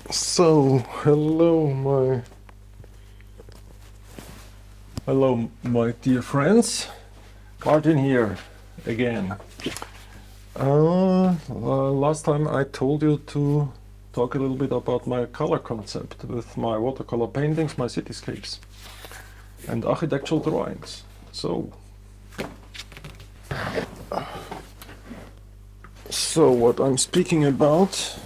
So, hello my dear friends. Martin here again. Last time I told you to talk a little bit about my color concept with my watercolor paintings, my cityscapes, and architectural drawings. So what I'm speaking about,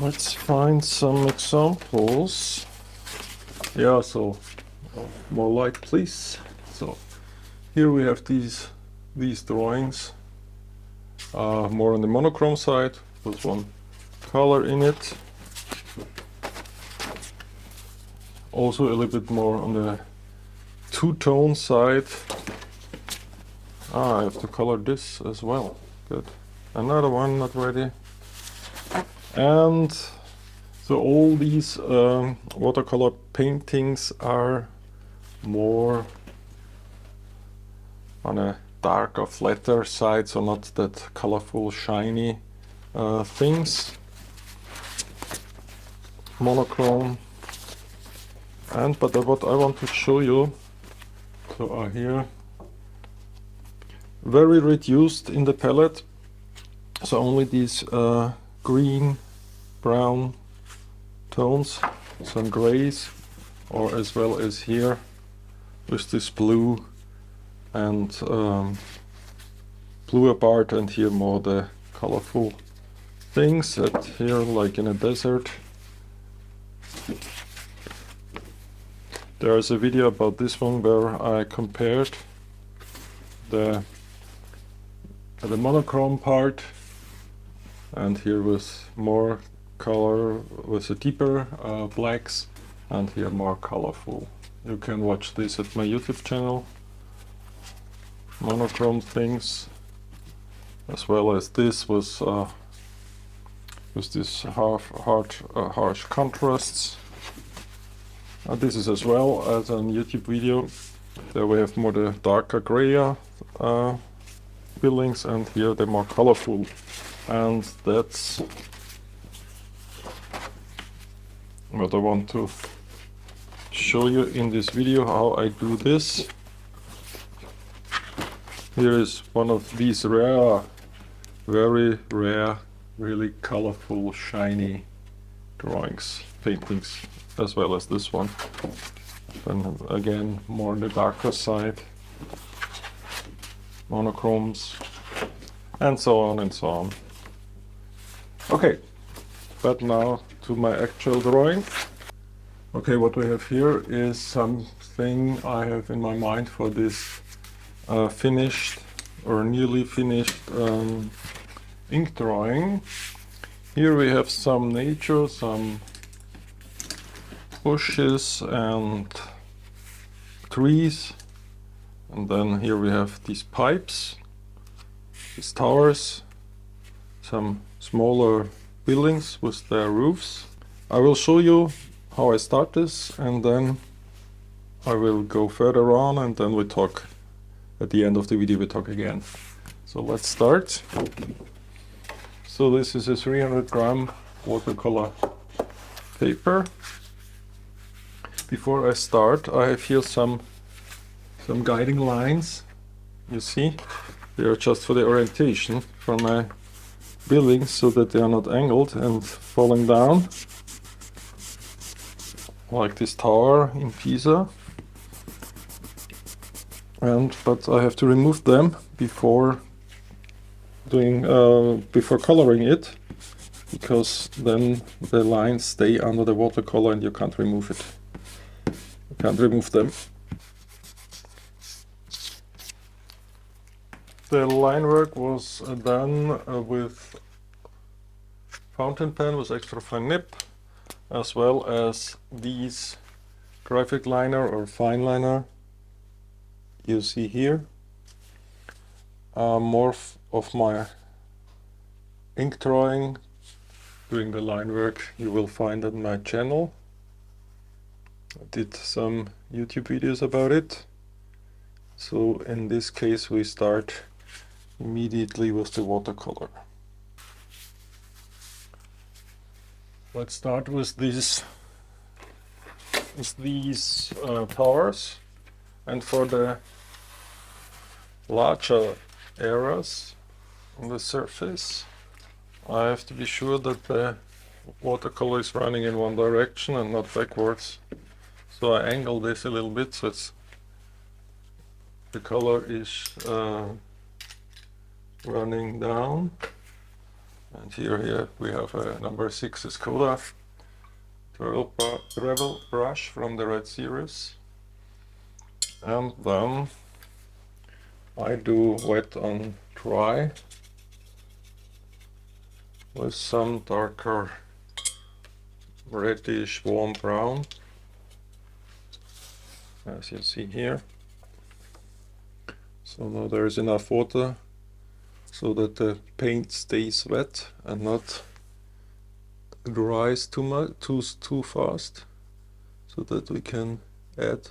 let's find some examples. Yeah, so more light, please. So here we have these drawings, more on the monochrome side with one color in it. Also a little bit more on the two-tone side. I have to color this as well. Good. Another one not ready. And so all these watercolor paintings are more on a darker, flatter side, so not that colorful, shiny things. Monochrome. But what I want to show you, so are here very reduced in the palette, so only these green, brown tones, some grays, or as well as here with this blue and bluer part, and here more the colorful things that here like in a desert. There's a video about this one where I compared the monochrome part, and here with more color with the deeper blacks, and here more colorful. You can watch this at my YouTube channel, monochrome things, as well as this with this harsh contrasts. This is as well as a YouTube video. There we have more the darker gray buildings, and here they're more colorful. And that's what I want to show you in this video, how I do this. Here is one of these rare, very rare, really colorful, shiny drawings, paintings, as well as this one. And again, more on the darker side, monochromes, and so on and so on. Okay, but now to my actual drawing. Okay, what we have here is something I have in my mind for this finished or nearly finished ink drawing. Here we have some nature, some bushes and trees, and then here we have these pipes, these towers, some smaller buildings with their roofs. I will show you how I start this, and then I will go further on, and then we talk at the end of the video. We talk again. So let's start. So this is a 300-gram watercolor paper. Before I start, I have here some guiding lines. You see, they are just for the orientation for my buildings, so that they are not angled and falling down like this tower in Pisa. But I have to remove them before coloring it, because then the lines stay under the watercolor and you can't remove it. You can't remove them. The line work was done with fountain pen with extra fine nib, as well as these graphic liner or fine liner you see here. More of my ink drawing, doing the line work, you will find on my channel. I did some YouTube videos about it. So in this case we start immediately with the watercolor. Let's start with these towers, and for the larger areas on the surface, I have to be sure that the watercolor is running in one direction and not backwards. So I angle this a little bit so the color is running down. And here we have a number 6 Skoda travel brush from the Red series. And then I do wet on dry with some darker reddish warm brown, as you see here. So now there is enough water so that the paint stays wet and not dries too fast, so that we can add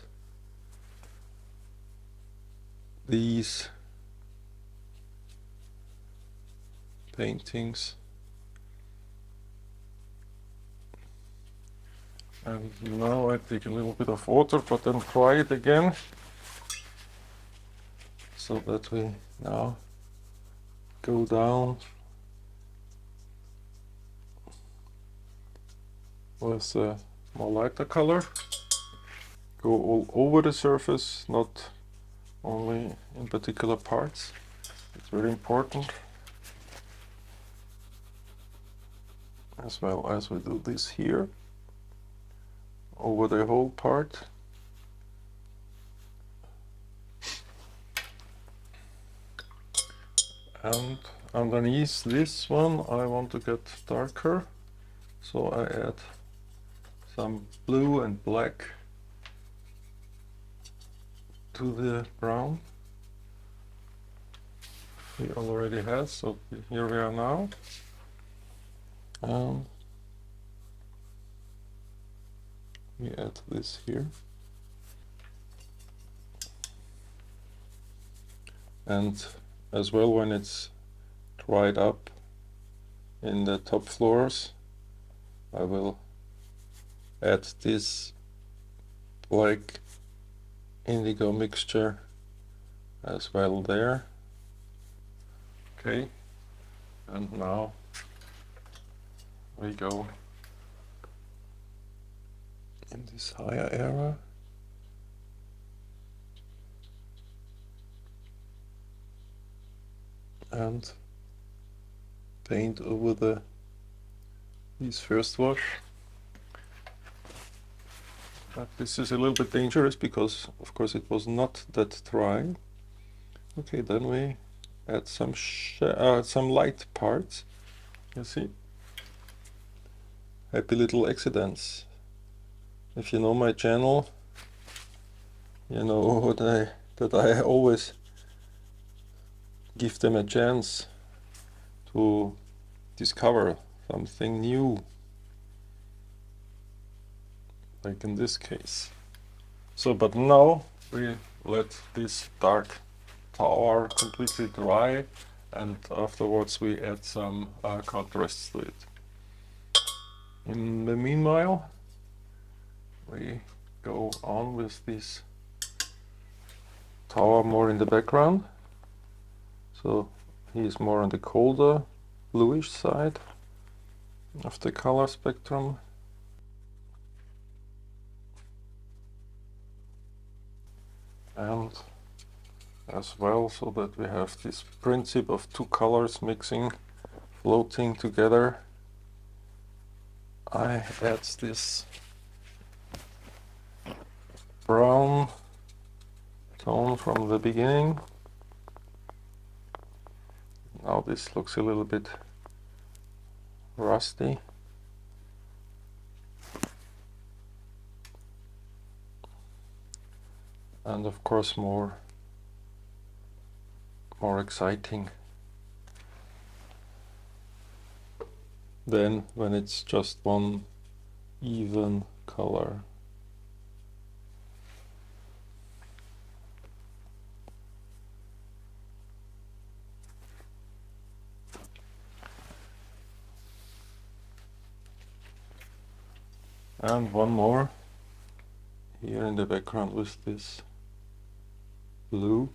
these paintings. And now I take a little bit of water, but then dry it again, so that we now go down with a more lighter color. Go all over the surface, not only in particular parts. It's very important. As well as we do this here, over the whole part. And underneath this one I want to get darker, so I add some blue and black to the brown we already had. So here we are now. We add this here. And as well, when it's dried up in the top floors, I will add this black indigo mixture as well there. Okay, and now we go in this higher area. And paint over this first wash. But this is a little bit dangerous because of course it was not that dry. Okay, then we add some light parts. You see, happy little accidents. If you know my channel, you know that I always give them a chance to discover something new, like in this case. So, but now we let this dark tower completely dry, and afterwards we add some contrasts to it. In the meanwhile, we go on with this tower more in the background. So he is more on the colder bluish side of the color spectrum. And as well, so that we have this principle of two colors mixing, floating together, I add this brown tone from the beginning. Now this looks a little bit rusty. And of course more exciting than when it's just one even color. And one more here in the background with this blue.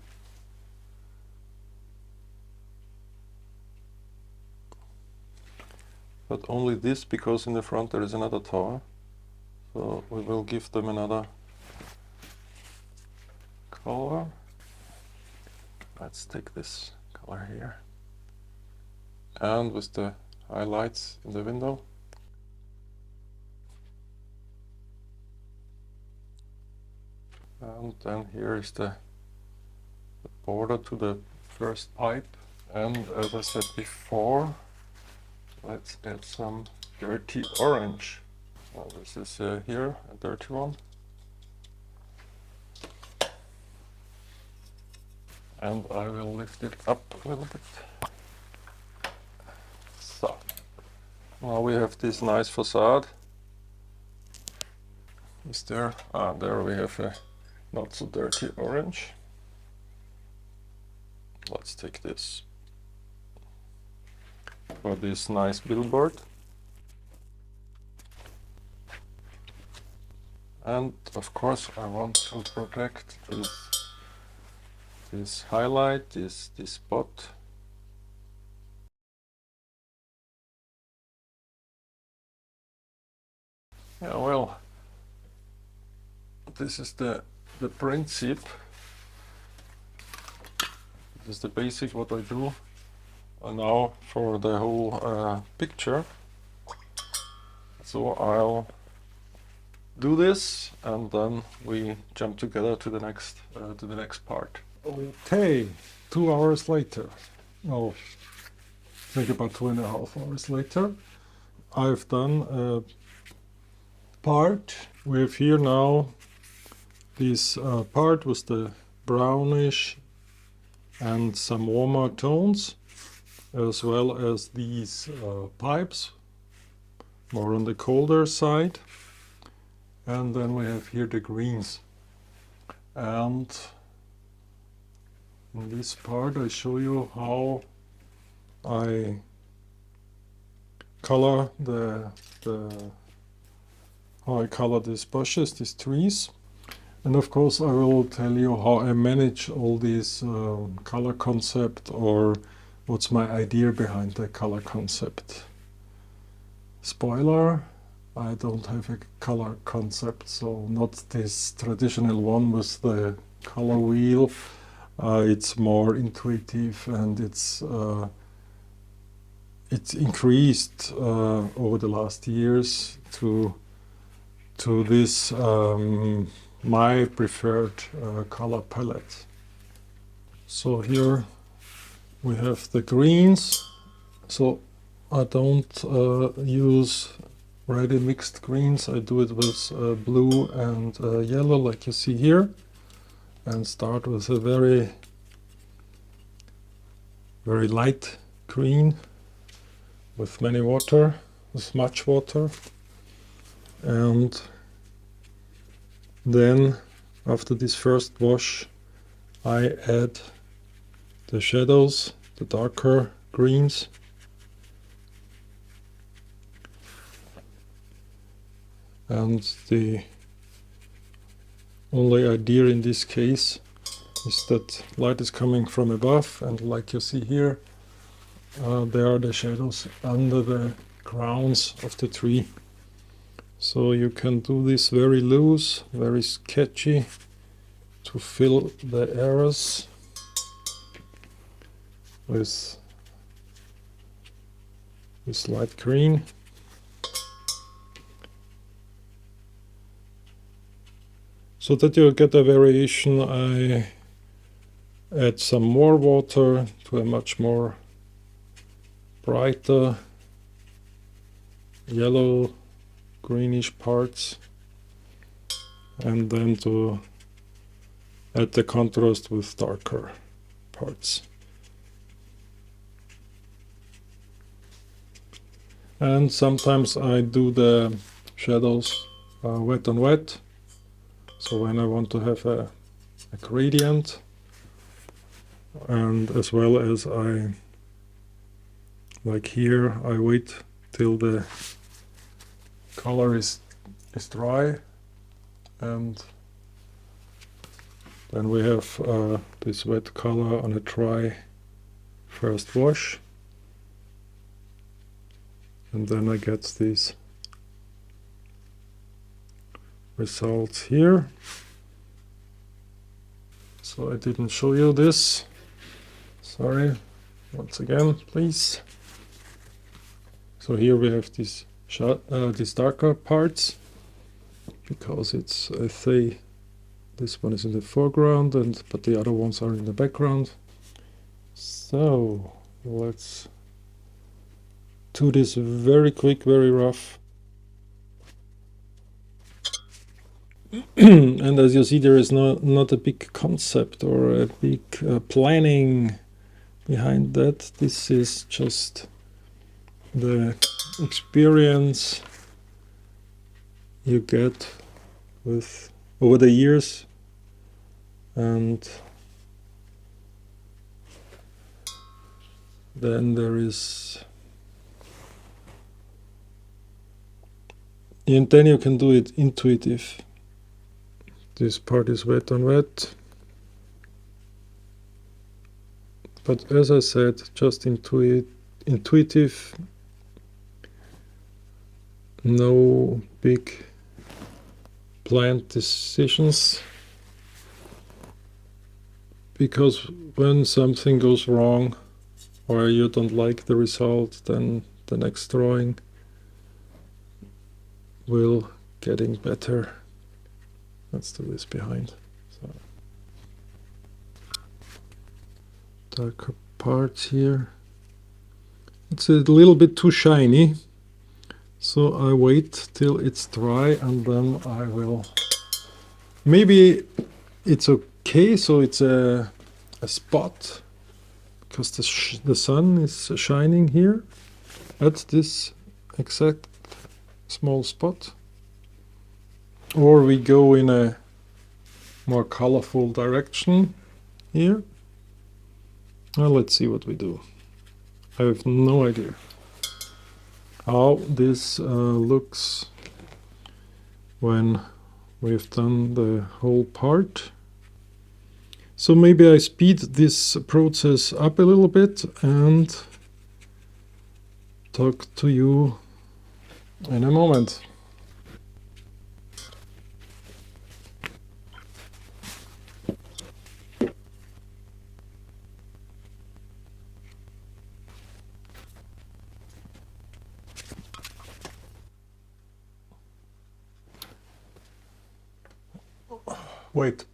But only this, because in the front there is another tower. So we will give them another color. Let's take this color here. And with the highlights in the window. And then here is the border to the first pipe. And as I said before, let's add some dirty orange. This is here a dirty one. And I will lift it up a little bit. So, now we have this nice facade. Is there? Ah, there we have a not so dirty orange. Let's take this for this nice billboard. And of course I want to protect this highlight, this spot. Yeah, well, this is the principle. This is the basic what I do now for the whole picture. So I'll do this and then we jump together to the next part. Okay, 2 hours later. Oh, I think about 2.5 hours later. I've done a part. We have here now this part with the brownish and some warmer tones, as well as these pipes, more on the colder side. And then we have here the greens. And in this part I show you how I color how I color these bushes, these trees. And of course I will tell you how I manage all these color concept, or what's my idea behind the color concept. Spoiler, I don't have a color concept, so not this traditional one with the color wheel. It's more intuitive, and it's increased over the last years to this my preferred color palette. So here we have the greens. So I don't use ready mixed greens. I do it with blue and yellow, like you see here, and start with a very light green with many water, with much water. And then after this first wash I add the shadows, the darker greens. And the only idea in this case is that light is coming from above, and like you see here, there are the shadows under the crowns of the tree. So you can do this very loose, very sketchy, to fill the areas with this light green. So that you get a variation, I add some more water to a much more brighter yellow greenish parts, and then to add the contrast with darker parts. And sometimes I do the shadows wet on wet. So when I want to have a gradient, and as well as like here, I wait till the color is is dry, and then we have this wet color on a dry first wash, and then I get these results here. So I didn't show you this, sorry, once again please. So here we have these darker parts, because it's, I say, this one is in the foreground, but the other ones are in the background. So let's do this very quick, very rough. And as you see, there is not a big concept or a big planning behind that. This is just the experience you get with over the years, and then there is, and then you can do it intuitive. This part is wet on wet, but as I said, just intuitive, no big planned decisions, because when something goes wrong or you don't like the result, then the next drawing will getting better. Let's do this behind. So, darker parts here. It's a little bit too shiny, so I wait till it's dry, and then I will. Maybe it's okay, so it's a spot, because the sun is shining here at this exact small spot. Or we go in a more colorful direction here. Well, let's see what we do. I have no idea how this looks when we've done the whole part. So maybe I speed this process up a little bit and talk to you in a moment. Wait,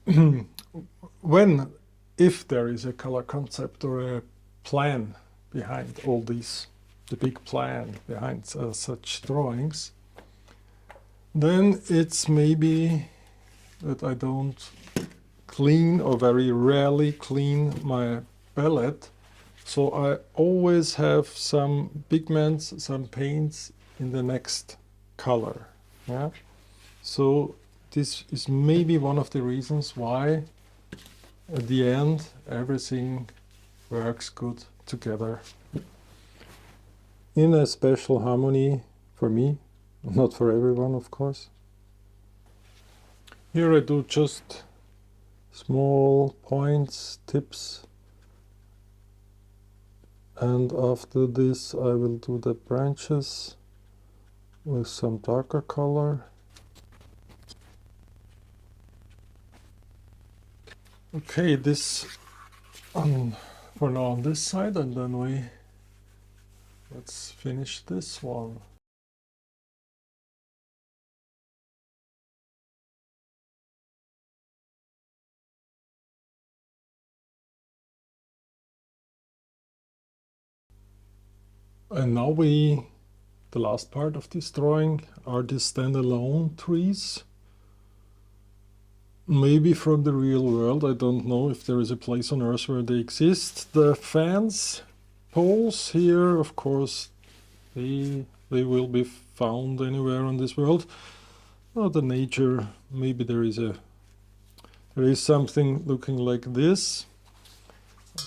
if there is a color concept or a plan behind all these, the big plan behind such drawings, then it's maybe that I don't clean, or very rarely clean, my palette. So I always have some pigments, some paints in the next color. Yeah. So this is maybe one of the reasons why at the end everything works good together in a special harmony for me, not for everyone, of course. Here I do just small points, tips, and after this I will do the branches with some darker color. Okay, this for now on this side, and then let's finish this one. And now the last part of this drawing are the standalone trees. Maybe from the real world, I don't know if there is a place on Earth where they exist. The fence poles here, of course, they will be found anywhere on this world. Oh, the nature, maybe there is something looking like this.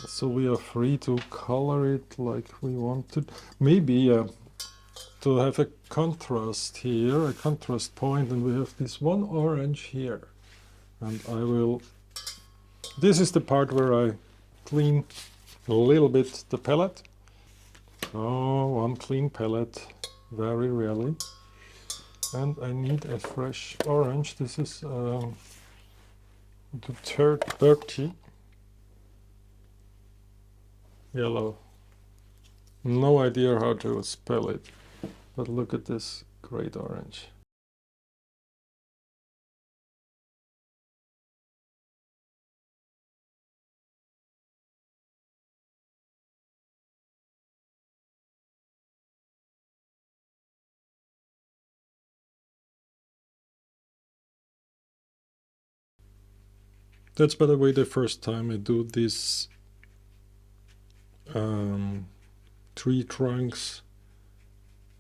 So we are free to color it like we wanted. Maybe to have a contrast here, a contrast point, and we have this one orange here. And I will, this is the part where I clean a little bit the palette. Oh, one clean palette, very rarely. And I need a fresh orange. This is the dirty yellow. No idea how to spell it, but look at this great orange. That's, by the way, the first time I do this tree trunks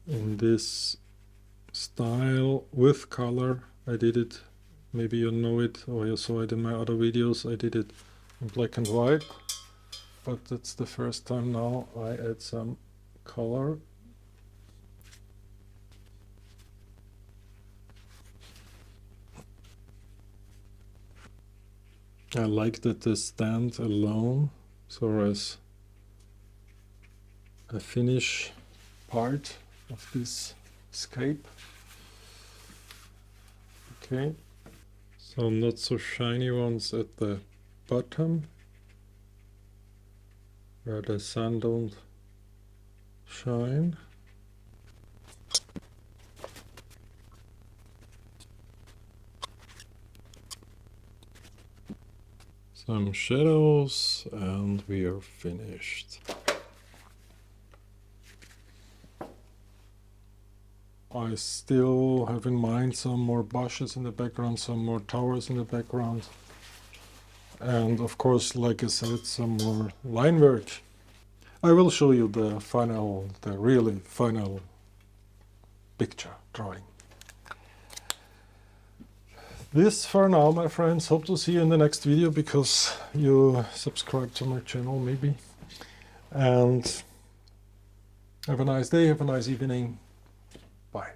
in this style with color. I did it, maybe you know it or you saw it in my other videos. I did it in black and white, but that's the first time now I add some color. I like that they stand alone, so as a finish part of this scape. Okay, so not so shiny ones at the bottom where the sun don't shine. Some shadows and we are finished. I still have in mind some more bushes in the background, some more towers in the background, and of course, like I said, some more line work. I will show you the final, the really final picture drawing. This for now, my friends. Hope to see you in the next video because you subscribe to my channel maybe. And have a nice day, have a nice evening. Bye.